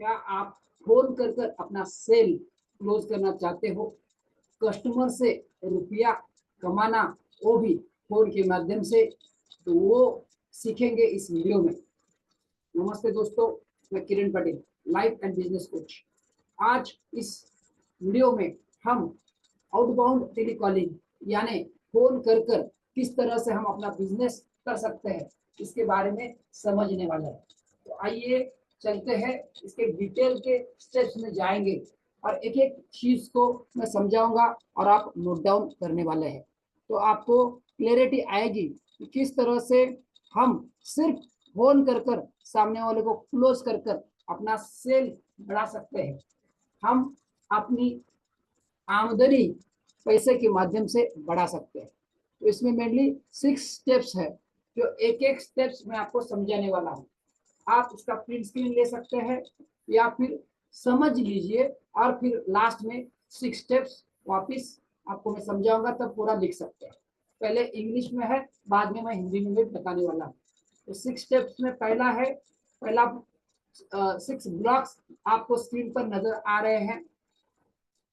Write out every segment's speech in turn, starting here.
क्या आप फोन कर कर अपना सेल क्लोज करना चाहते हो? कस्टमर से रुपया कमाना, वो भी फोन के माध्यम से, तो वो सीखेंगे इस वीडियो में। नमस्ते दोस्तों, मैं Kiran Patel, life and business coach. आज इस वीडियो में हम आउटबाउंड टेलीकॉलिंग यानी फोन कर कर किस तरह से हम अपना बिजनेस कर सकते हैं, इसके बारे में समझने वाले हैं। तो आइए चलते हैं, इसके डिटेल के स्टेप्स में जाएंगे और एक एक चीज को मैं समझाऊंगा और आप नोट डाउन करने वाले हैं। तो आपको क्लैरिटी आएगी कि किस तरह से हम सिर्फ फोन कर कर सामने वाले को क्लोज कर कर अपना सेल बढ़ा सकते हैं। हम अपनी आमदनी पैसे के माध्यम से बढ़ा सकते हैं। तो इसमें मेनली 6 स्टेप्स है, जो एक एक स्टेप्स मैं आपको समझाने वाला हूँ। आप उसका प्रिंट स्क्रीन ले सकते हैं या फिर समझ लीजिए और फिर लास्ट में 6 स्टेप्स वापस आपको मैं समझाऊंगा, तब पूरा लिख सकते हैं। पहले इंग्लिश में है, बाद में मैं हिंदी में भी बताने वाला हूँ। तो 6 स्टेप्स में पहला है, पहला 6 ब्लॉक्स आपको स्क्रीन पर नजर आ रहे हैं।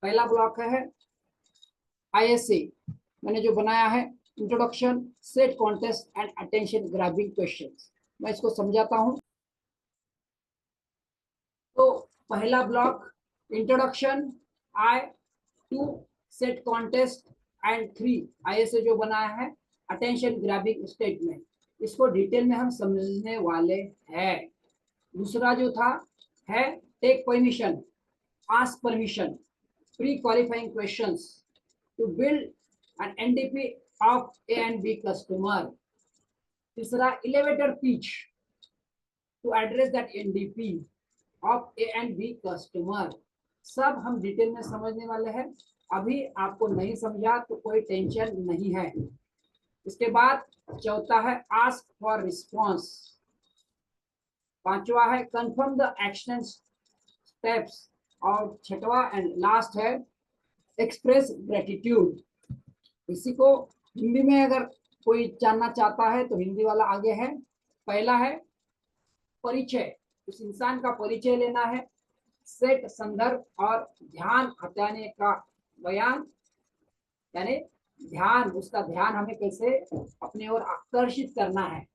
पहला ब्लॉक है ISA, मैंने जो बनाया है, introduction, set contest and attention grabbing questions. मैं इसको समझाता हूं। तो पहला block introduction, I, 2 set contest and 3 ISA जो बनाया है, अटेंशन ग्रैबिंग स्टेटमेंट। इसको डिटेल में हम समझने वाले हैं। दूसरा जो था है take permission, ask permission, pre qualifying questions to build an NDP of A and B customer. तीसरा elevator pitch to address that NDP of A and B customer। सब हम डिटेल में समझने वाले हैं। अभी आपको नहीं समझा तो कोई टेंशन नहीं है। इसके बाद चौथा है आस्क फॉर रिस्पॉन्स। पांचवा है कंफर्म द एक्शन स्टेप्स। और छठवा एंड लास्ट है एक्सप्रेस ग्रेटिट्यूड। इसी को हिंदी में अगर कोई जानना चाहता है तो हिंदी वाला आगे है। पहला है परिचय, उस इंसान का परिचय लेना है। सेट संदर्भ और ध्यान हटाने का बयान, यानी ध्यान, उसका ध्यान हमें कैसे अपने ओर आकर्षित करना है।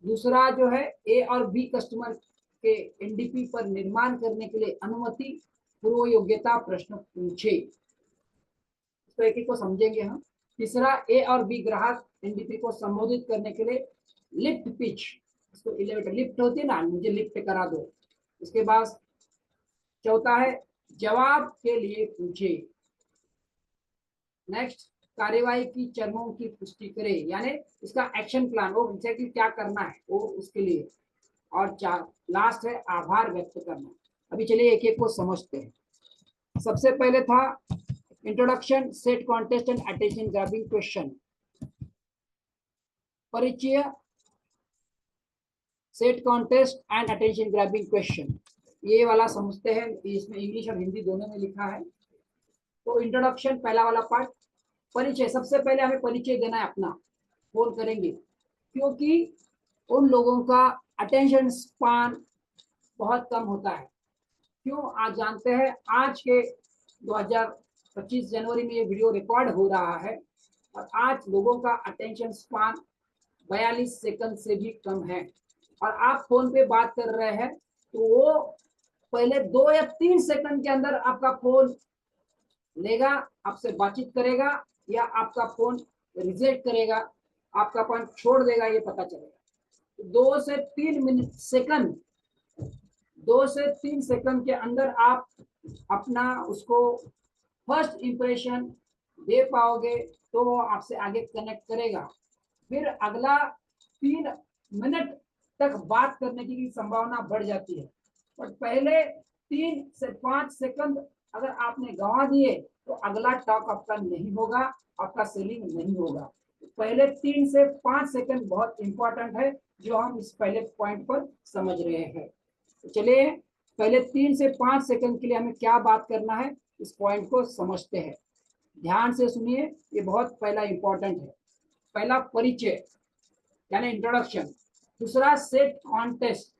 दूसरा जो है ए और बी कस्टमर के NDP पर निर्माण करने के लिए अनुमति पूर्व योग्यता प्रश्न पूछे। तो एक एक को समझेंगे हम। तीसरा ए और बी ग्राहक NDP को संबोधित करने के लिए लिफ्ट पिच, इसको एलिवेटर लिफ्ट होती है ना, मुझे लिफ्ट करा दो। इसके बाद चौथा है जवाब के लिए पूछे। नेक्स्ट कार्यवाही की चरणों की पुष्टि करे, यानी इसका एक्शन प्लान, वो एग्जैक्टली क्या करना है वो उसके लिए। और लास्ट है आभार व्यक्त करना। अभी चलिए एक एक को समझते हैं। सबसे पहले था introduction, set contest and attention grabbing question. परिचय, set contest and attention grabbing question, ये वाला समझते हैं। इसमें इंग्लिश और हिंदी दोनों में लिखा है। तो इंट्रोडक्शन पहला वाला पार्ट, परिचय। सबसे पहले हमें परिचय देना है अपना, फोन करेंगे, क्योंकि उन लोगों का अटेंशन स्पान बहुत कम होता है। क्यों? आज जानते हैं, आज के 2025 जनवरी में ये वीडियो रिकॉर्ड हो रहा है और आज लोगों का अटेंशन स्पान 42 सेकंड से भी कम है। और आप फोन पे बात कर रहे हैं तो वो पहले 2 या 3 सेकंड के अंदर आपका फोन लेगा, आपसे बातचीत करेगा, या आपका फोन रिजेक्ट करेगा, आपका फोन छोड़ देगा, ये पता चलेगा। 2 से 3 मिनट सेकंड, 2 से 3 सेकंड के अंदर आप अपना उसको फर्स्ट इंप्रेशन दे पाओगे तो वो आपसे आगे कनेक्ट करेगा। फिर अगला 3 मिनट तक बात करने की संभावना बढ़ जाती है। और पहले 3 से 5 सेकंड अगर आपने गंवा दिए तो अगला टॉक आपका नहीं होगा, आपका सेलिंग नहीं होगा। पहले 3 से 5 सेकंड बहुत इंपॉर्टेंट है, जो हम इस पहले पॉइंट पर समझ रहे हैं। तो चलिए पहले 3 से 5 सेकंड के लिए हमें क्या बात करना है, इस पॉइंट को समझते हैं। ध्यान से सुनिए, ये बहुत पहला इंपॉर्टेंट है। पहला परिचय यानी इंट्रोडक्शन। दूसरा सेट कॉन्टेस्ट,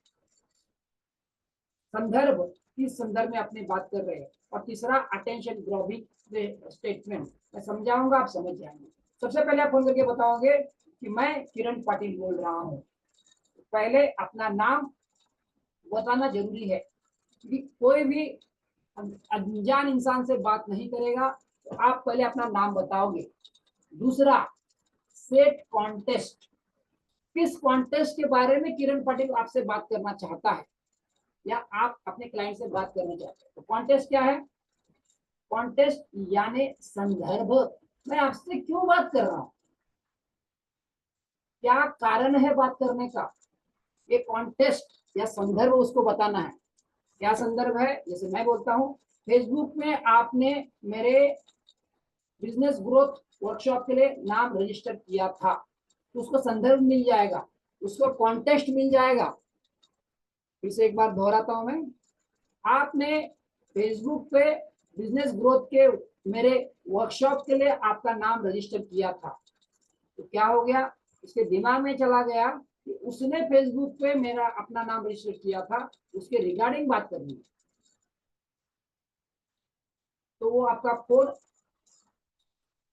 संदर्भ, किस संदर्भ में अपनी बात कर रहे हैं। और तीसरा अटेंशन ग्रैबिंग स्टेटमेंट, मैं समझाऊंगा, आप समझ जाएंगे। सबसे पहले आप फोन करके बताओगे कि मैं किरण पाटिल बोल रहा हूँ। पहले अपना नाम बताना जरूरी है, क्योंकि कोई भी अनजान इंसान से बात नहीं करेगा, तो आप पहले अपना नाम बताओगे। दूसरा, सेट कॉन्टेस्ट, किस कॉन्टेस्ट के बारे में किरण पाटिल आपसे बात करना चाहता है या आप अपने क्लाइंट से बात करना चाहते हैं। तो कॉन्टेस्ट क्या है? कॉन्टेस्ट यानी संदर्भ, मैं आपसे क्यों बात कर रहा हूं, क्या कारण है बात करने का, ये कॉन्टेस्ट या संदर्भ उसको बताना है। क्या संदर्भ है? जैसे मैं बोलता हूं, फेसबुक में आपने मेरे बिजनेस ग्रोथ वर्कशॉप के लिए नाम रजिस्टर किया था, तो उसको संदर्भ मिल जाएगा, उसको कॉन्टेस्ट मिल जाएगा। फिर से एक बार दोहराता हूं मैं, आपने फेसबुक पे बिजनेस ग्रोथ के मेरे वर्कशॉप के लिए आपका नाम रजिस्टर किया था, तो क्या हो गया, उसके दिमाग में चला गया कि उसने फेसबुक पे मेरा अपना नाम रजिस्टर किया था, उसके रिगार्डिंग बात करनी है। तो वो आपका फोन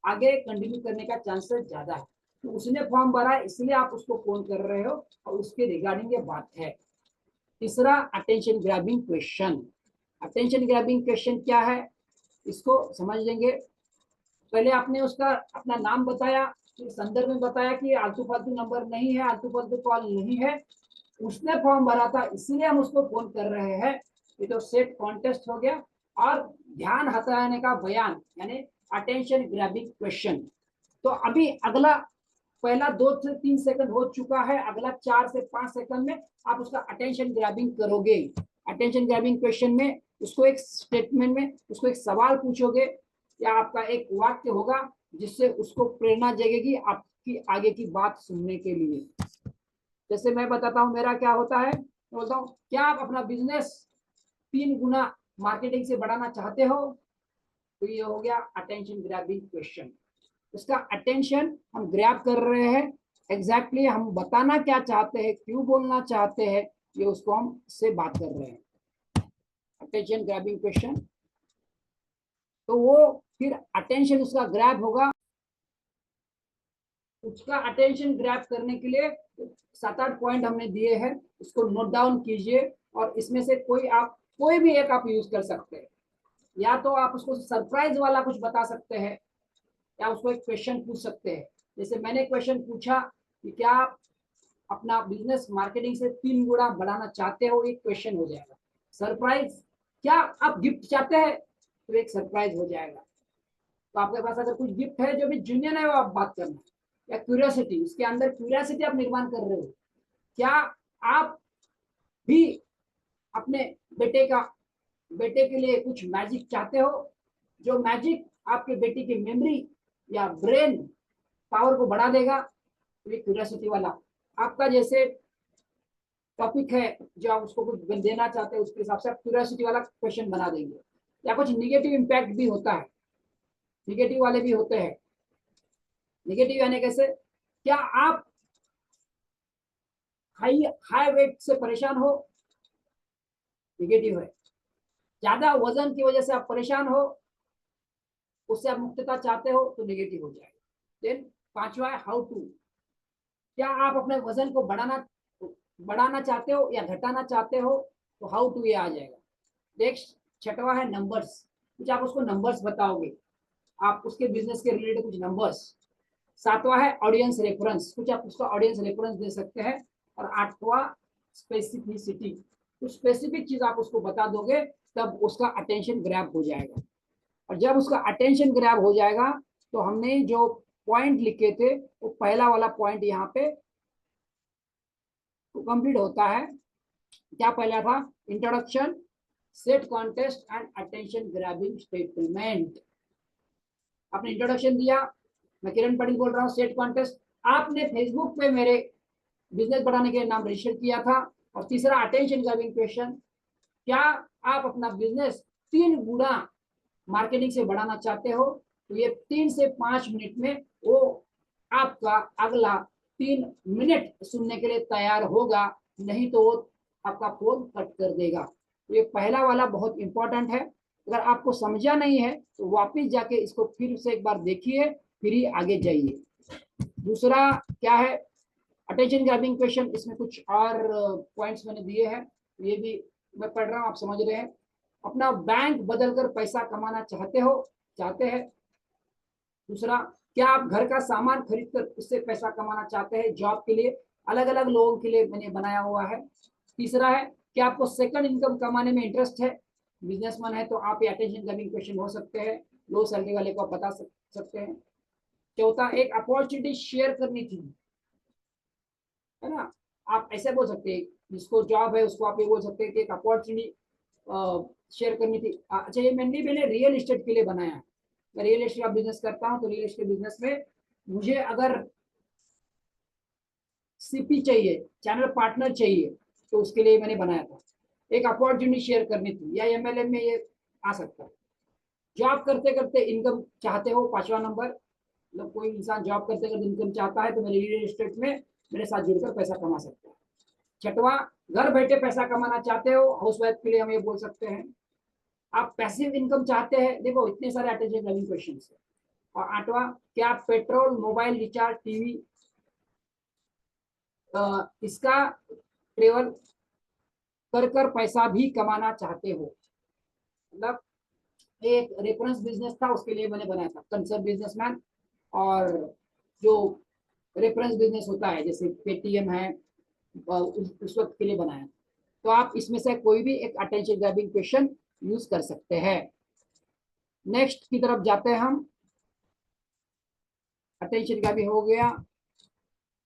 आगे कंटिन्यू करने का चांसेस ज्यादा है। तो उसने फॉर्म भरा इसलिए आप उसको फोन कर रहे हो और उसके रिगार्डिंग ये बात है। तीसरा, attention grabbing question. Attention grabbing question क्या है, इसको समझ लेंगे। पहले आपने उसका अपना नाम बताया, फिर संदर्भ में बताया कि आलतू फालतू नंबर नहीं है, आलतू फालतू कॉल नहीं है, उसने फॉर्म भरा था इसलिए हम उसको फोन कर रहे हैं। ये तो सेट कॉन्टेस्ट हो गया। और ध्यान हटाने का बयान यानी अटेंशन ग्रैबिंग क्वेश्चन। तो अभी अगला, पहला 2 से 3 सेकंड हो चुका है, अगला 4 से 5 सेकंड में आप उसका अटेंशन ग्रैबिंग करोगे। अटेंशन ग्रैबिंग क्वेश्चन में उसको एक स्टेटमेंट में उसको एक सवाल पूछोगे या आपका एक वाक्य होगा जिससे उसको प्रेरणा जगेगी आपकी आगे की बात सुनने के लिए। जैसे मैं बताता हूँ मेरा क्या होता है, मैं बोलता हूँ क्या आप अपना बिजनेस 3 गुना मार्केटिंग से बढ़ाना चाहते हो, तो ये हो गया अटेंशन ग्रैबिंग क्वेश्चन। उसका अटेंशन हम ग्रैब कर रहे हैं, एग्जैक्टली हम बताना क्या चाहते हैं, क्यों बोलना चाहते हैं, ये उसको हम से बात कर रहे हैं, अटेंशन ग्रैबिंग क्वेश्चन। तो वो फिर अटेंशन उसका ग्रैब होगा। उसका अटेंशन ग्रैब करने के लिए 7-8 पॉइंट हमने दिए हैं, उसको नोट डाउन कीजिए और इसमें से कोई भी एक आप यूज कर सकते हैं। या तो आप उसको सरप्राइज वाला कुछ बता सकते हैं या उसको एक क्वेश्चन पूछ सकते हैं। जैसे मैंने क्वेश्चन पूछा कि क्या आप अपना बिजनेस मार्केटिंग से 3 गुना बढ़ाना चाहते हो, एक क्वेश्चन हो जाएगा। सरप्राइज, क्या आप गिफ्ट चाहते हैं, तो एक सरप्राइज हो जाएगा। तो आपके पास अगर कुछ गिफ्ट है जो भी जेन्युइन है वो आप बात करना। या क्यूरियोसिटी, उसके अंदर क्यूरियोसिटी आप निर्माण कर रहे हो, क्या आप भी अपने बेटे के लिए कुछ मैजिक चाहते हो, जो मैजिक आपके बेटे की मेमोरी या ब्रेन पावर को बढ़ा देगा, तो ये क्यूरियोसिटी वाला आपका जैसे टॉपिक है जो आप उसको कुछ देना चाहते हैं, उसके हिसाब से आप क्यूरियोसिटी वाला क्वेश्चन बना देंगे। या कुछ निगेटिव इम्पैक्ट भी होता है, निगेटिव वाले भी होते हैं। निगेटिव यानी कैसे, क्या आप हाई वेट से परेशान हो, निगेटिव है। ज्यादा वजन की वजह से आप परेशान हो, उससे आप मुक्तता चाहते हो, तो निगेटिव हो जाएगा। देन 5वां है हाउ टू, क्या आप अपने वजन को बढ़ाना चाहते हो या घटाना चाहते हो, तो हाउ टू ये आ जाएगा। नेक्स्ट 6वां है नंबर्स, कुछ आप उसको नंबर्स बताओगे, आप उसके बिजनेस के रिलेटेड कुछ नंबर्स। 7वां है ऑडियंस रेफरेंस, कुछ आप उसका ऑडियंस रेफरेंस दे सकते हैं। और 8वां स्पेसिफिसिटी, कुछ स्पेसिफिक चीज आप उसको बता दोगे, तब उसका अटेंशन ग्रैब हो जाएगा। और जब उसका अटेंशन ग्रैब हो जाएगा, तो हमने जो पॉइंट लिखे थे वो पहला वाला पॉइंट यहाँ पे कंप्लीट होता है। क्या पहला था? Introduction, set contest and attention grabbing statement. आपने इंट्रोडक्शन दिया, मैं किरण पाटिल बोल रहा हूँ, सेट कॉन्टेस्ट, आपने फेसबुक पे मेरे बिजनेस बढ़ाने के लिए नाम रजिस्टर किया था। और तीसरा अटेंशन ग्रैबिंग क्वेश्चन, क्या आप अपना बिजनेस 3 गुना मार्केटिंग से बढ़ाना चाहते हो, तो ये 3 से 5 मिनट में वो आपका अगला 3 मिनट सुनने के लिए तैयार होगा, नहीं तो वो आपका फोन कट कर देगा। ये पहला वाला बहुत इंपॉर्टेंट है। अगर आपको समझा नहीं है तो वापस जाके इसको फिर से एक बार देखिए, फिर ही आगे जाइए। दूसरा क्या है, अटेंशन ग्रैबिंग क्वेश्चन। इसमें कुछ और पॉइंट्स मैंने दिए हैं, ये भी मैं पढ़ रहा हूँ, आप समझ रहे हैं। अपना बैंक बदलकर पैसा कमाना चाहते हैं। दूसरा, क्या आप घर का सामान खरीद कर उससे पैसा कमाना चाहते हैं जॉब के लिए? अलग अलग लोगों के लिए मैंने बनाया हुआ है। तीसरा है, क्या आपको सेकंड इनकम कमाने में इंटरेस्ट है? बिजनेसमैन है तो आप ये अटेंशन ग्रैबिंग क्वेश्चन हो सकते हैं, लो सैलरी वाले को आप बता सकते हैं। चौथा, एक अपॉर्चुनिटी शेयर करनी थी, है ना। आप ऐसे बोल सकते हैं, जिसको जॉब है उसको आप ये बोल सकते हैं कि एक अपॉर्चुनिटी शेयर करनी थी। अच्छा, ये मैंने रियल एस्टेट के लिए बनाया है। मैं रियल एस्टेट का बिजनेस करता हूँ, तो रियल एस्टेट बिजनेस में मुझे अगर सीपी चाहिए, चैनल पार्टनर चाहिए, तो उसके लिए मैंने बनाया था। एक अपॉर्चुनिटी शेयर करनी थी, या एमएलएम में ये आ सकता है। जॉब करते करते इनकम चाहते हो, पांचवा नंबर, मतलब कोई इंसान जॉब करते करते इनकम चाहता है तो मेरे रियल एस्टेट में मेरे साथ जुड़कर पैसा कमा सकता है। छठवां, घर बैठे पैसा कमाना चाहते हो, हाउसवाइफ के लिए हम ये बोल सकते हैं। आप पैसिव इनकम चाहते हैं, देखो इतने सारे अटेंशन ग्रैबिंग क्वेश्चन है। और आठवां, क्या आप पेट्रोल, मोबाइल रिचार्ज, टीवी इसका ट्रेवल कर कर पैसा भी कमाना चाहते हो? मतलब एक रेफरेंस बिजनेस था, उसके लिए मैंने बनाया था कंसर्न बिजनेसमैन। और जो रेफरेंस बिजनेस होता है जैसे पेटीएम है, उस वक्त के लिए बनाया। तो आप इसमें से कोई भी एक अटेंशन ग्रैबिंग क्वेश्चन यूज कर सकते हैं। नेक्स्ट की तरफ जाते हैं हम। अटेंशन ग्रैबिंग हो गया,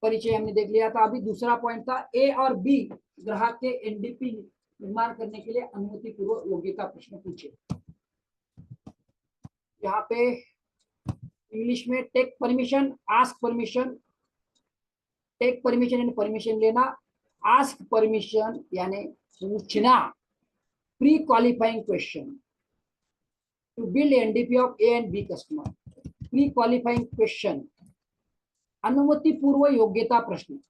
परिचय हमने देख लिया था। अभी दूसरा पॉइंट था, ए और बी ग्राहक के एनडीपी निर्माण करने के लिए अनुमति पूर्व योग्यता प्रश्न पूछे। यहाँ पे इंग्लिश में take permission, ask permission. Take permission यानी परमिशन लेना, आस्क परमिशन यानी पूछना। Pre qualifying question to build NDP of A and B customer. Pre qualifying question, अनुमति पूर्व योग्यता प्रश्न।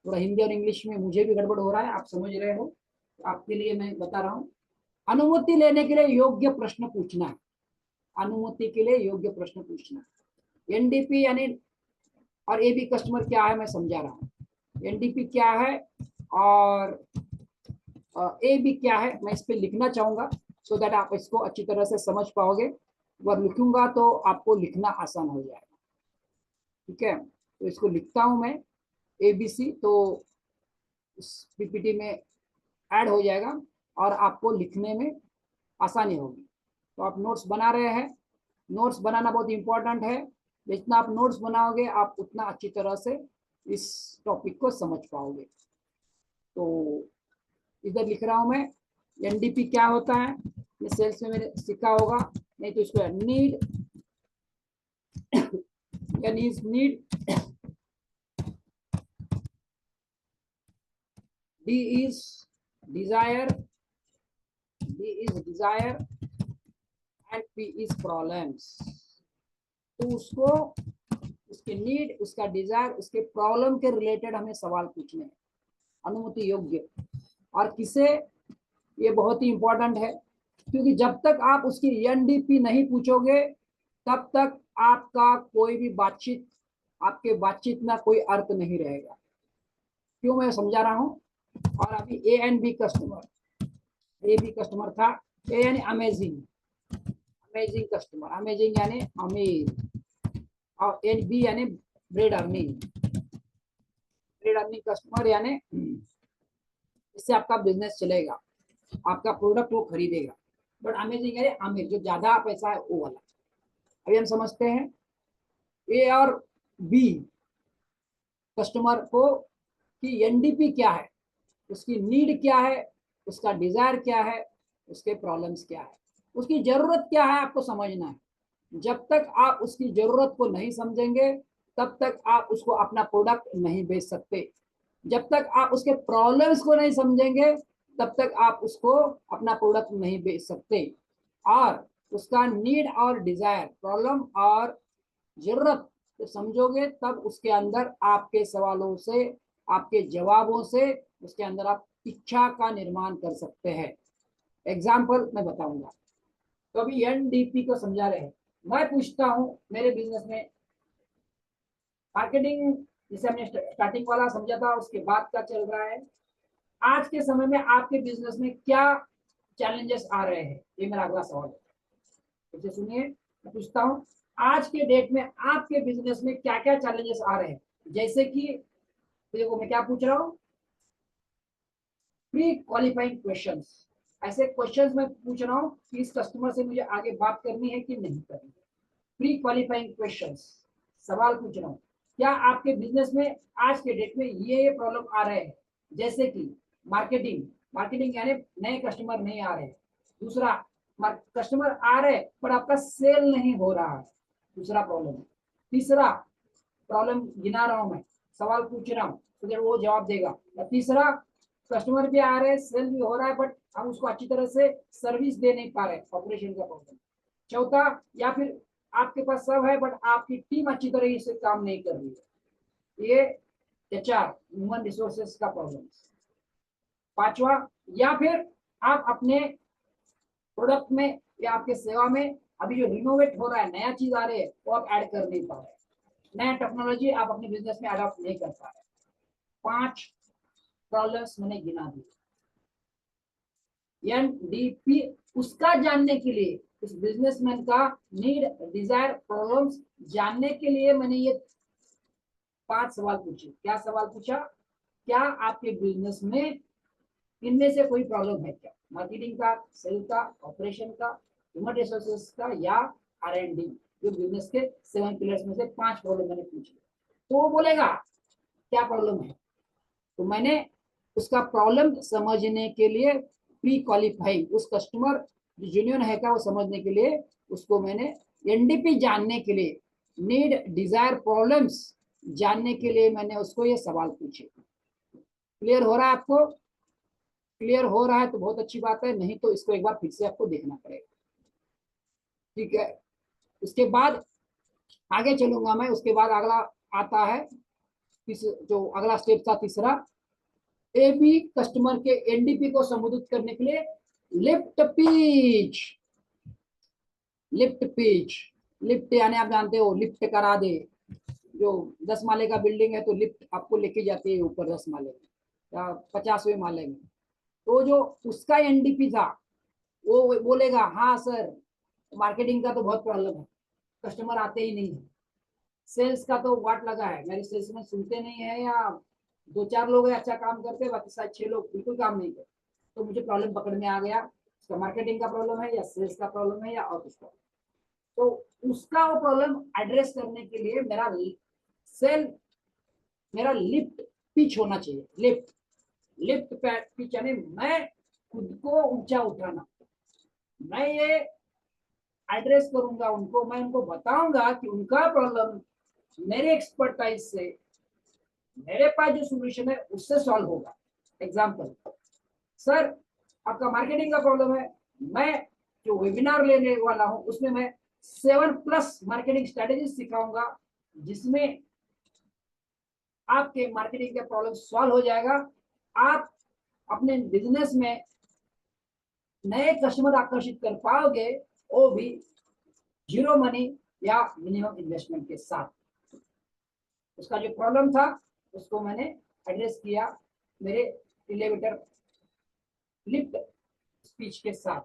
थोड़ा हिंदी और इंग्लिश में मुझे भी गड़बड़ हो रहा है, आप समझ रहे हो, तो आपके लिए मैं बता रहा हूँ। अनुमति लेने के लिए योग्य प्रश्न पूछना है, अनुमति के लिए योग्य प्रश्न पूछना। एनडीपी यानी, और ए बी कस्टमर क्या है मैं समझा रहा हूँ। एनडीपी क्या है और ए बी क्या है, मैं इस पर लिखना चाहूंगा सो दैट आप इसको अच्छी तरह से समझ पाओगे। अगर लिखूंगा तो आपको लिखना आसान हो जाएगा। ठीक है, तो इसको लिखता हूं मैं ABC, तो इस पीपीटी में ऐड हो जाएगा और आपको लिखने में आसानी होगी। तो आप नोट्स बना रहे हैं, नोट्स बनाना बहुत इंपॉर्टेंट है। जितना आप नोट्स बनाओगे आप उतना अच्छी तरह से इस टॉपिक को समझ पाओगे। तो इधर लिख रहा हूं मैं, एनडीपी क्या होता है, सेल्स में मैंने सीखा होगा, नहीं तो इसको need need, D is desire, and P is problems. तो उसको, उसके नीड, उसका डिजायर, उसके प्रॉब्लम के रिलेटेड हमें सवाल पूछने हैं, अनुमति योग्य। और किसे, ये बहुत ही इंपॉर्टेंट है, क्योंकि जब तक आप उसकी एनडीपी नहीं पूछोगे तब तक आपका कोई भी बातचीत, आपके बातचीत में कोई अर्थ नहीं रहेगा। क्यों, मैं समझा रहा हूं। और अभी A and B customer, A B customer था, ए यानी अमेजिंग, अमेजिंग कस्टमर, अमेजिंग यानी अमीर, और एन बी यानी bread earning, bread earning customer यानी इससे आपका बिजनेस चलेगा, आपका प्रोडक्ट वो खरीदेगा। बट अमेजिंग यानी अमीर, जो ज्यादा पैसा है वो वाला। अभी हम समझते हैं ए और बी कस्टमर को कि एनडीपी क्या है, उसकी नीड क्या है, उसका डिजायर क्या है, उसके प्रॉब्लम्स क्या है, उसकी जरूरत क्या है, आपको समझना है। जब तक आप उसकी जरूरत को नहीं समझेंगे तब तक आप उसको अपना प्रोडक्ट नहीं बेच सकते। जब तक आप उसके प्रॉब्लम्स को नहीं समझेंगे तब तक आप उसको अपना प्रोडक्ट नहीं बेच सकते। और उसका नीड और डिजायर, प्रॉब्लम और जरूरत तो समझोगे, तब उसके अंदर आपके सवालों से, आपके जवाबों से उसके अंदर आप इच्छा का निर्माण कर सकते हैं। एग्जाम्पल मैं बताऊंगा। तो अभी एनडीपी को समझा रहे हैं। मैं पूछता हूं मेरे बिजनेस में मार्केटिंग, जिसे हमने स्टार्टिंग वाला समझा था, उसके बाद क्या चल रहा है, आज के समय में आपके बिजनेस में क्या चैलेंजेस आ रहे हैं, ये मेरा अगला सवाल है। इसे सुनिए, मैं पूछता हूँ आज के डेट में आपके बिजनेस में क्या क्या चैलेंजेस आ रहे हैं। जैसे कि देखो मैं क्या पूछ रहा हूँ, प्री क्वालिफाइंग क्वेश्चंस। ऐसे क्वेश्चंस मैं पूछ रहा हूँ कि इस कस्टमर से मुझे आगे बात करनी है कि नहीं करनी है। प्री क्वालिफाइंग क्वेश्चंस, सवाल पूछ रहा हूँ, क्या आपके बिजनेस में आज के डेट में ये प्रॉब्लम आ रहे हैं। जैसे कि मार्केटिंग, मार्केटिंग यानी नए कस्टमर नहीं आ रहे हैं। दूसरा, कस्टमर आ रहे हैं पर आपका सेल नहीं हो रहा है, दूसरा प्रॉब्लम है। तीसरा प्रॉब्लम गिना रहा हूं मैं, सवाल पूछ रहा हूँ तो वो जवाब देगा। तीसरा, कस्टमर भी आ रहे हैं, सेल भी हो रहा है, बट हम उसको अच्छी तरह से सर्विस दे नहीं पा रहे, ऑपरेशन का प्रॉब्लम। चौथा, या फिर आपके पास सब है बट आपकी टीम अच्छी तरह से काम नहीं कर रही है, ये एचआर, ह्यूमन रिसोर्सेस का प्रॉब्लम। पांचवा, या फिर आप अपने प्रोडक्ट में या आपके सेवा में अभी जो रिनोवेट हो रहा है, नया चीज आ रही है, वो आप ऐड कर नहीं पा रहे, नया टेक्नोलॉजी आप अपने बिजनेस में अडॉप्ट नहीं कर पा रहे। 5 प्रॉब्लम्स मैंने गिना दी। एनडीपी उसका जानने के लिए, उस बिजनेसमैन का नीड, डिजायर, प्रॉब्लम्स जानने के लिए मैंने ये 5 सवाल पूछे। क्या सवाल पूछा, क्या आपके बिजनेस में इनमें से कोई प्रॉब्लम है क्या, मार्केटिंग का, सेल का, ऑपरेशन का, ह्यूमन रिसोर्सेस का, या R&D। जो बिजनेस के 7 पिलर्स में से 5 प्रॉब्लम मैंने पूछे, तो वो बोलेगा क्या प्रॉब्लम है। तो मैंने उसका प्रॉब्लम समझने के लिए प्री क्वालिफाइंग, उस कस्टमर जो जेन्युइन है क्या वो समझने के लिए उसको मैंने एनडीपी जानने के लिए, नीड, डिजायर, प्रॉब्लम्स जानने के लिए मैंने उसको ये सवाल पूछे। क्लियर हो रहा है आपको? क्लियर हो रहा है तो बहुत अच्छी बात है, नहीं तो इसको एक बार फिर से आपको देखना पड़ेगा। ठीक है, उसके बाद आगे चलूंगा मैं। उसके बाद अगला आता है, जो अगला स्टेप था तीसरा, एबी कस्टमर के एनडीपी को संबोधित करने के लिए lift pitch. Lift pitch, lift यानी आप जानते हो लिफ्ट करा दे। जो 10 माले का बिल्डिंग है तो लिफ्ट आपको लेके जाती है ऊपर 10 माले में या 50वें माले में। तो जो उसका एनडीपी था वो बोलेगा हाँ सर, मार्केटिंग का तो बहुत प्रॉब्लम है, कस्टमर आते ही नहीं है। सेल्स का तो वाट लगा है, मेरे सेल्स में सुनते नहीं है, या 2-4 लोग है अच्छा काम करते हैं, बाकी शायद 6 लोग बिल्कुल काम नहीं करते। तो मुझे प्रॉब्लम पकड़ में आ गया, उसका मार्केटिंग का प्रॉब्लम है या सेल्स का प्रॉब्लम है या और कुछ प्रॉब्लम। तो उसका वो प्रॉब्लम एड्रेस करने के लिए सेल मेरा लिफ्ट पिच होना चाहिए। लिफ्ट, लिफ्ट पिच यानी मैं खुद को ऊंचा उठाना। मैं ये एड्रेस करूंगा उनको, मैं उनको बताऊंगा कि उनका प्रॉब्लम मेरे एक्सपर्टाइज से, मेरे पास जो सोल्यूशन है उससे सॉल्व होगा। एग्जांपल, सर आपका मार्केटिंग का प्रॉब्लम है, मैं जो वेबिनार लेने वाला हूं उसमें मैं 7+ मार्केटिंग स्ट्रेटेजी सिखाऊंगा, जिसमें आपके मार्केटिंग का प्रॉब्लम सॉल्व हो जाएगा। आप अपने बिजनेस में नए कस्टमर आकर्षित कर पाओगे, वो भी 0 मनी या मिनिमम इन्वेस्टमेंट के साथ। उसका जो प्रॉब्लम था उसको मैंने एड्रेस किया मेरे एलिवेटर लिफ्ट स्पीच के साथ।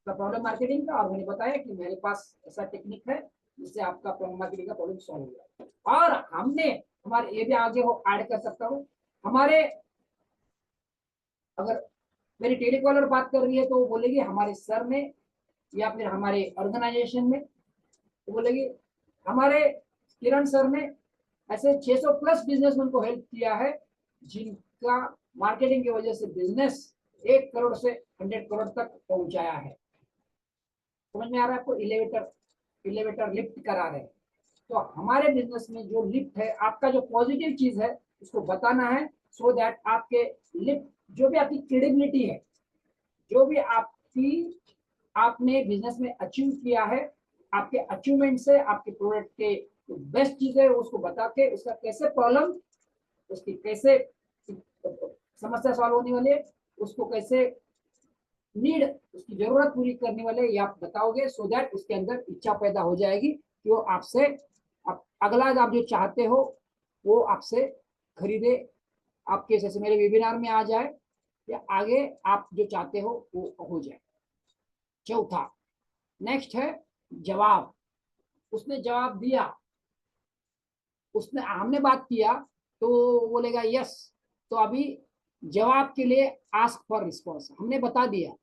का प्रॉब्लम मार्केटिंग का, और मैंने बताया कि मेरे पास ऐसा टेक्निक है जिससे आपका मार्केटिंग का प्रॉब्लम सॉल्व हो जाए। और हमने हमारे ये भी आगे हो ऐड कर सकता हूँ, हमारे अगर मेरी टेलीकॉलर बात कर रही है तो वो बोलेगी हमारे सर ने, या फिर हमारे ऑर्गेनाइजेशन में तो बोलेगी हमारे किरण सर ने ऐसे 600+ बिजनेसमैन को हेल्प किया है, जिनका मार्केटिंग की वजह से बिजनेस 1 करोड़ से 100 करोड़ तक पहुंचाया है। समझ में आ रहा है आपको? एलिवेटर लिफ्ट करा रहे हैं। तो हमारे बिजनेस में जो लिफ्ट है, आपका जो पॉजिटिव चीज है उसको बताना है, सो दैट आपके लिफ्ट, जो भी आपकी क्रेडिबिलिटी है, जो भी आपने बिजनेस में अचीव किया है, आपके अचीवमेंट से, आपके प्रोडक्ट के बेस्ट चीज है उसको बता के उसका कैसे प्रॉब्लम, उसकी कैसे समस्या सॉल्व होने वाली है, उसको कैसे नीड, उसकी जरूरत पूरी करने वाले ये आप बताओगे, सो दैट उसके अंदर इच्छा पैदा हो जाएगी कि वो आपसे अगला आप जो चाहते हो वो आपसे खरीदे, आपके जैसे मेरे वेबिनार में आ जाए, या आगे आप जो चाहते हो वो हो जाए। चौथा, नेक्स्ट है जवाब। उसने जवाब दिया, उसने हमने बात किया तो बोलेगा यस, तो अभी जवाब के लिए आस्क फॉर रिस्पॉन्स, हमने बता दिया,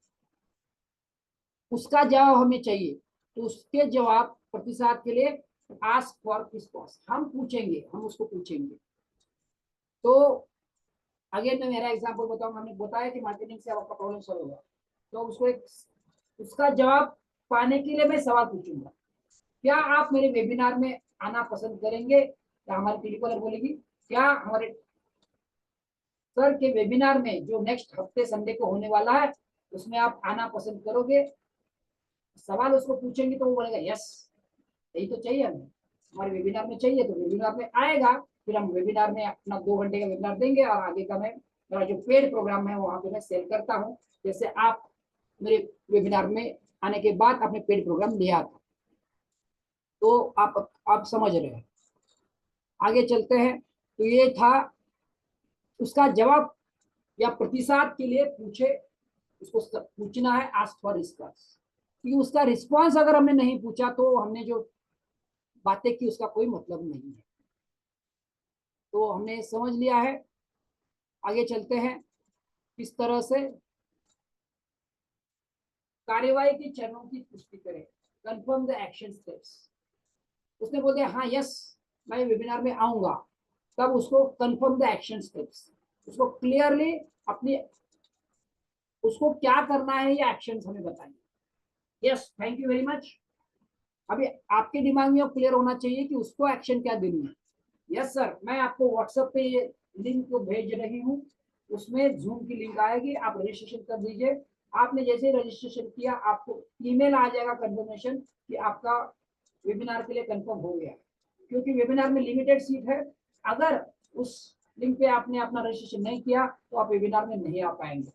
उसका जवाब हमें चाहिए, तो उसके जवाब प्रतिसाद के लिए आस्क फॉर रिस्पॉन्स, हम पूछेंगे, हम उसको पूछेंगे। तो अगेन मैं मेरा एग्जांपल बताऊंगा, हमने बताया कि मार्केटिंग से आपका प्रॉब्लम सॉल्व होगा, तो उसको एक उसका जवाब पाने के लिए मैं सवाल पूछूंगा, क्या आप मेरे वेबिनार में आना पसंद करेंगे, या हमारी टेलीकॉलर बोलेगी क्या हमारे सर के वेबिनार में जो नेक्स्ट हफ्ते संडे को होने वाला है उसमें आप आना पसंद करोगे। सवाल उसको पूछेंगे तो वो बोलेगा यस, यही तो चाहिए हमें, हमारे वेबिनार में चाहिए, तो वेबिनार में आएगा, फिर हम वेबिनार में अपना 2 घंटे का वेबिनार देंगे, और आगे का मैं मेरा जो पेड प्रोग्राम है वहां पे मैं सेल करता हूँ, जैसे आप मेरे वेबिनार में आने के बाद अपने पेड प्रोग्राम लिया था। तो आप समझ रहे हैं। आगे चलते हैं, तो ये था उसका जवाब या प्रतिसाद के लिए पूछे, उसको पूछना है आस्क फॉर रिस्पॉन्स, क्योंकि उसका रिस्पॉन्स अगर हमने नहीं पूछा तो हमने जो बातें की उसका कोई मतलब नहीं है। तो हमने समझ लिया है। आगे चलते हैं, किस तरह से कार्यवाही के चरणों की पुष्टि करें, कंफर्म द एक्शन स्टेप्स। उसने बोल दिया हाँ यस मैं वेबिनार में आऊंगा, तब उसको कंफर्म द एक्शन स्टेप्स, उसको क्लियरली अपनी उसको क्या करना है ये एक्शन हमें बताएंगे। Yes thank you very much. अभी आपके दिमाग में क्लियर होना चाहिए कि उसको एक्शन क्या देनी है। यस सर मैं आपको व्हाट्सएप पे ये लिंक को भेज रही हूँ, उसमें जूम की लिंक आएगी, आप रजिस्ट्रेशन कर दीजिए। आपने जैसे ही रजिस्ट्रेशन किया आपको ईमेल आ जाएगा कंफर्मेशन कि आपका वेबिनार के लिए कंफर्म हो गया, क्योंकि वेबिनार में लिमिटेड सीट है। अगर उस लिंक पे आपने अपना रजिस्ट्रेशन नहीं किया तो आप वेबिनार में नहीं आ पाएंगे।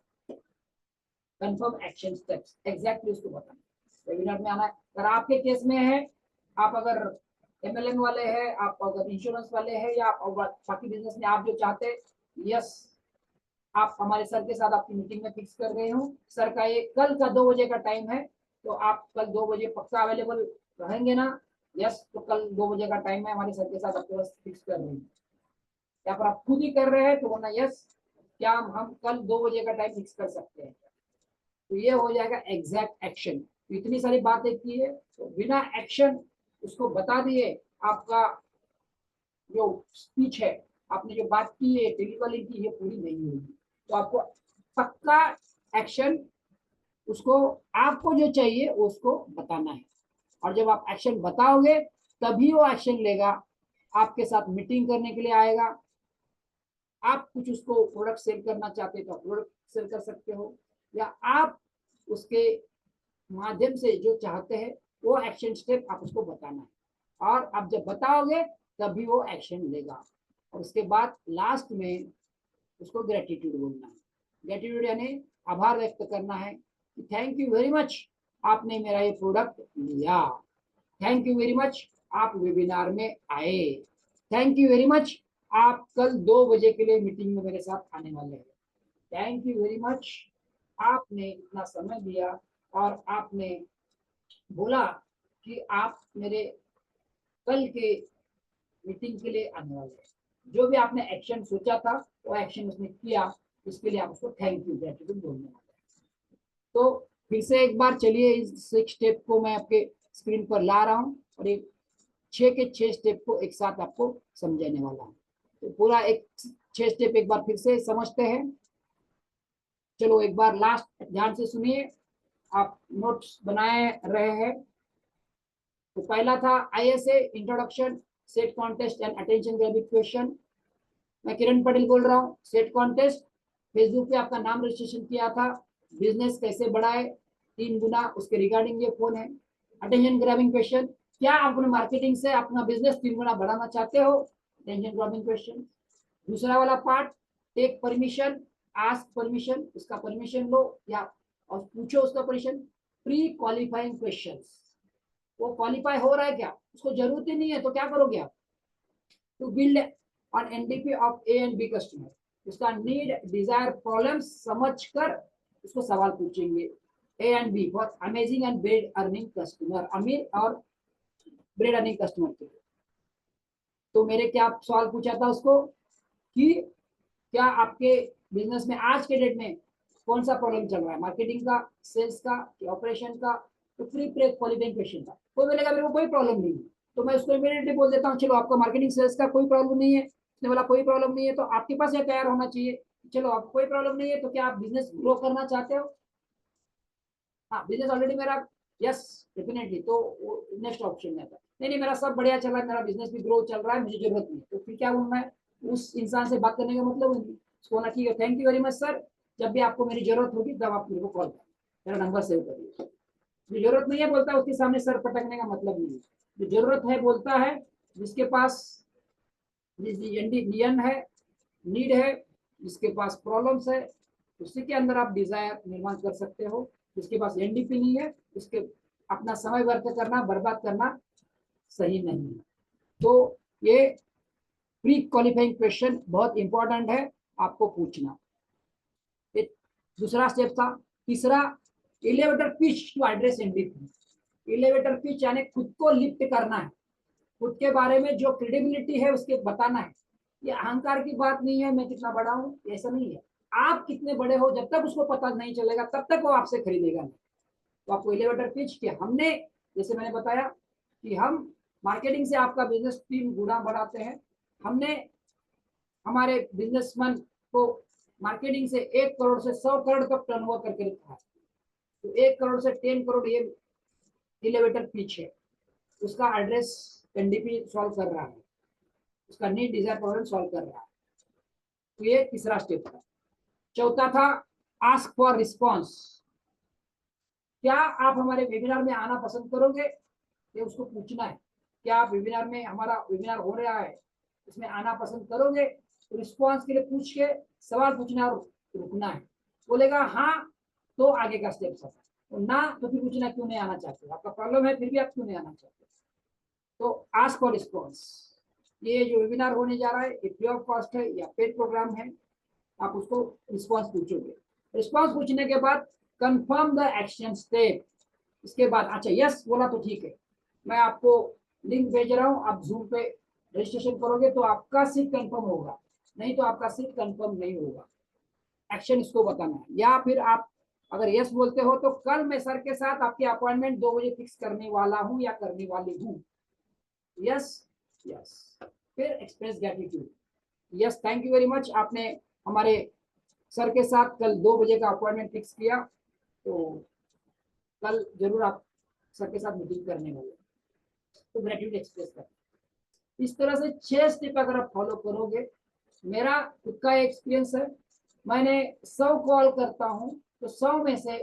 कंफर्म एक्शन स्टेप्स एग्जैक्टली उसको बताना, वेबिनार में आना है। अगर आपके केस में है, आप अगर एमएलएम वाले हैं, आप अगर इंश्योरेंस वाले हैं, या आप बाकी बिजनेस में आप जो चाहते हैं, यस आप हमारे सर के साथ आपकी मीटिंग में फिक्स कर रहे हो। सर का ये कल का 2 बजे का टाइम है, तो आप कल 2 बजे पक्का अवेलेबल रहेंगे ना? यस, तो कल 2 बजे का टाइम है, हमारे सर के साथ आपके पास फिक्स कर रहे हैं, या फिर आप खुद ही कर रहे हैं तो बोलना यस क्या हम कल 2 बजे का टाइम फिक्स कर सकते हैं। तो ये हो जाएगा एग्जैक्ट एक्शन। तो इतनी सारी बातें की है, तो बिना एक्शन उसको बता दिए आपका जो स्पीच है, आपने जो बात की है टेलीकॉलिंग की, ये पूरी नहीं होगी। तो आपको पक्का एक्शन उसको, आपको जो चाहिए उसको बताना है, और जब आप एक्शन बताओगे तभी वो एक्शन लेगा, आपके साथ मीटिंग करने के लिए आएगा। आप कुछ उसको प्रोडक्ट सेल करना चाहते हैं तो प्रोडक्ट सेल कर सकते हो, या आप उसके माध्यम से जो चाहते हैं वो एक्शन स्टेप आप उसको बताना है, और आप जब बताओगे तभी वो एक्शन लेगा। और उसके बाद लास्ट में उसको ग्रेटिट्यूड बोलना है। ग्रेटिट्यूड यानी आभार व्यक्त करना है कि थैंक यू वेरी मच आपने मेरा ये प्रोडक्ट लिया, थैंक यू वेरी मच आप वेबिनार में आए, थैंक यू वेरी मच आप कल 2 बजे के लिए मीटिंग में मेरे साथ आने वाले हैं, थैंक यू वेरी मच आपने इतना समय दिया, और आपने बोला कि आप मेरे कल के मीटिंग के लिए आने वाले हैं। जो भी आपने एक्शन सोचा था वो एक्शन उसने किया, इसके लिए आप उसको थैंक यू ग्रेटिट्यूड बोलने वाले हैं। तो फिर से एक बार चलिए इस 6 स्टेप को मैं आपके स्क्रीन पर ला रहा हूँ, और एक 6 के 6 स्टेप को एक साथ आपको समझाने वाला हूँ। तो पूरा एक 6 स्टेप एक बार फिर से समझते हैं। चलो एक बार लास्ट ध्यान से सुनिए, आप नोट्स बनाए रहे हैं। तो पहला था ISA introduction, set contest and attention grabbing question. मैं किरण पटेल बोल रहा हूँ। सेट कॉन्टेस्ट, फेसबुक पे आपका नाम रजिस्ट्रेशन किया था, बिजनेस कैसे बढ़ाए 3 गुना, उसके रिगार्डिंग ये फोन है। अटेंशन ग्रैबिंग क्वेश्चन, क्या आप अपने मार्केटिंग से अपना बिजनेस 3 गुना बढ़ाना चाहते हो, अटेंशन ग्रैबिंग क्वेश्चन। दूसरा वाला part, take permission, ask permission, उसका परमिशन लो, या और पूछो उसका क्वेश्चन, प्री क्वालिफाइंग क्वेश्चंस। वो क्वालिफाई हो रहा है क्या, उसको जरूरत ही नहीं है, तो क्या करोगे आप, to build on NDP of A and B customer, उसका नीड डिजायर प्रॉब्लम्स समझकर उसको सवाल पूछेंगे। A and B for amazing and bread earning customer, अमीर और ब्रेड अर्निंग कस्टमर के लिए। तो मेरे क्या सवाल पूछा था उसको कि क्या आपके बिजनेस में आज के डेट में कौन सा प्रॉब्लम चल रहा है, मार्केटिंग का, सेल्स का, ऑपरेशन का। तो प्री क्वालिफाइंग क्वेश्चन था। कोई बोलेगा मेरे को कोई प्रॉब्लम नहीं है, तो मैं उसको इमीडिएटली बोल देता हूँ चलो आपका मार्केटिंग सेल्स का कोई प्रॉब्लम नहीं है। उसने बोला कोई प्रॉब्लम नहीं है, तो आपके पास ये तैयार होना चाहिए, चलो आप कोई प्रॉब्लम नहीं है, तो क्या आप बिजनेस ग्रो करना चाहते हो। हाँ, बिजनेस ऑलरेडी मेरा, यस डेफिनेटली, तो नेक्स्ट ऑप्शन में था, नहीं नहीं मेरा सब बढ़िया चल रहा है, मेरा बिजनेस भी ग्रो चल रहा है, मुझे जरूरत नहीं। तो फिर क्या बोलना है, उस इंसान से बात करने का मतलब नहीं, उसको होना ठीक है, thank you very much sir, जब भी आपको मेरी जरूरत होगी तब आप मेरे को कॉल करें, मेरा नंबर सेव करिए। जो जरूरत नहीं है बोलता है उसके सामने सर पटकने का मतलब नहीं है। जो जरूरत है बोलता है, जिसके पास नियन है, नीड है, जिसके पास प्रॉब्लम्स है, उसी के अंदर आप डिजायर निर्माण कर सकते हो। जिसके पास एनडीपी नहीं है, उसके अपना समय व्यर्थ करना, बर्बाद करना सही नहीं है। तो ये प्री क्वालिफाइंग क्वेश्चन बहुत इंपॉर्टेंट है आपको पूछना। एक दूसरा स्टेप था। तीसरा, elevator pitch to address NDP. Elevator pitch यानी खुद को लिफ्ट करना है, खुद के बारे में जो क्रेडिबिलिटी है उसके बताना है। ये अहंकार की बात नहीं है मैं कितना बड़ा हूँ, ऐसा नहीं है। आप कितने बड़े हो जब तक उसको पता नहीं चलेगा तब तक वो आपसे खरीदेगा नहीं। तो आपको एलिवेटर पिच किया हमने, जैसे मैंने बताया कि हम मार्केटिंग से आपका बिजनेस 3 गुना बढ़ाते हैं। हमने हमारे बिजनेसमैन को मार्केटिंग से 1 करोड़ से 100 करोड़ तक टर्नओवर करके रखा है। तो 1 करोड़ से 10 करोड़ ये एलिवेटर पिच है। उसका एड्रेस एनडीपी सॉल्व कर रहा है, उसका नीड डिजायर प्रॉब्लम सॉल्व कर रहा है। तो ये तीसरा स्टेप था। चौथा था आस्क फॉर रिस्पॉन्स। क्या आप हमारे वेबिनार में आना पसंद करोगे, ये उसको पूछना है। क्या आप वेबिनार में, हमारा वेबिनार हो रहा है इसमें आना पसंद करोगे, तो रिस्पॉन्स के लिए पूछ के सवाल पूछना और रुकना है। बोलेगा हाँ तो आगे का स्टेप सब, तो ना तो फिर पूछना क्यों नहीं आना चाहते, आपका प्रॉब्लम है फिर भी आप क्यों नहीं आना चाहते। तो आस्क फॉर रिस्पॉन्स, ये जो वेबिनार होने जा रहा है ये फ्री ऑफ कॉस्ट है या पेड प्रोग्राम है, आप उसको रिस्पॉन्स पूछोगे। रिस्पॉन्स पूछने के बाद कंफर्म द एक्शन स्टेप। इसके बाद अच्छा यस बोला तो ठीक है, मैं आपको लिंक भेज रहा हूँ, आप जूम पे रजिस्ट्रेशन करोगे तो आपका सीट कंफर्म होगा, नहीं तो आपका सीट कंफर्म नहीं होगा। एक्शन इसको बताना है। या फिर आप अगर यस बोलते हो तो कल मैं सर के साथ आपकी अपॉइंटमेंट 2 बजे फिक्स करने वाला हूँ या करने वाली हूँ। यस यस, फिर express gratitude. Yes thank you very much, आपने हमारे सर के साथ कल 2 बजे का अपॉइंटमेंट फिक्स किया, तो कल जरूर आप सर के साथ मीटिंग करने वाले, तो ग्रेटिट्यूड एक्सप्रेस कर। इस तरह से 6 स्टेप अगर आप फॉलो करोगे, मेरा खुद का एक्सपीरियंस है, मैंने 100 कॉल करता हूँ तो 100 में से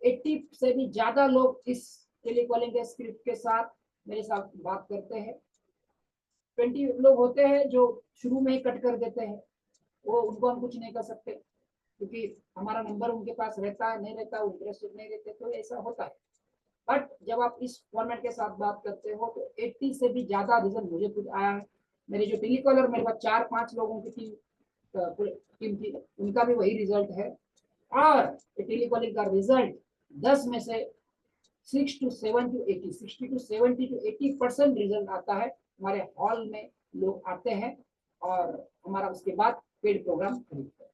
80 से भी ज्यादा लोग इस टेलीकॉलिंग के स्क्रिप्ट के साथ मेरे साथ बात करते हैं। 20 लोग होते हैं जो शुरू में ही कट कर देते हैं, वो उनको हम कुछ नहीं कर सकते क्योंकि हमारा नंबर उनके पास रहता है नहीं रहता, इंटरेस्टेड नहीं रहते, तो ऐसा होता है। बट जब आप इस फॉर्मेट के साथ बात करते हो तो 80 से भी ज्यादा रिजल्ट मुझे खुद आया है। मेरे जो टेलीकॉलर, मेरे पास 4-5 लोगों की टीम थी, उनका भी वही रिजल्ट है। और टेलीकॉलिंग का रिजल्ट 10 में से 60 to 70 रिजल्ट आता है। हमारे हॉल में लोग आते हैं और हमारा उसके बाद पेड प्रोग्राम खरीदते हैं।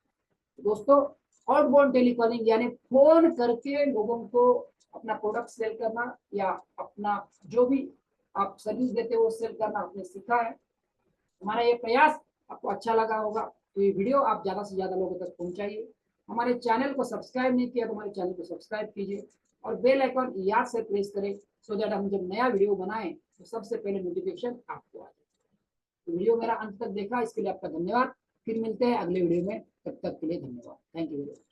दोस्तों, आउटबाउंड टेलीकॉलिंग यानी फोन करके लोगों को अपना प्रोडक्ट सेल करना या अपना जो भी आप सर्विस देते हो वो सेल करना आपने सीखा है। हमारा ये प्रयास आपको अच्छा लगा होगा, तो ये वीडियो आप ज्यादा से ज्यादा लोगों तक पहुंचाइए। हमारे चैनल को सब्सक्राइब नहीं किया तो हमारे चैनल को सब्सक्राइब कीजिए और बेल आइकन याद से प्रेस करें, सो दैट हम जब नया वीडियो बनाएं तो सबसे पहले नोटिफिकेशन आपको आ जाए। तो वीडियो मेरा अंत तक देखा इसके लिए आपका धन्यवाद। फिर मिलते हैं अगले वीडियो में, तब तक के लिए धन्यवाद। Thank you very much.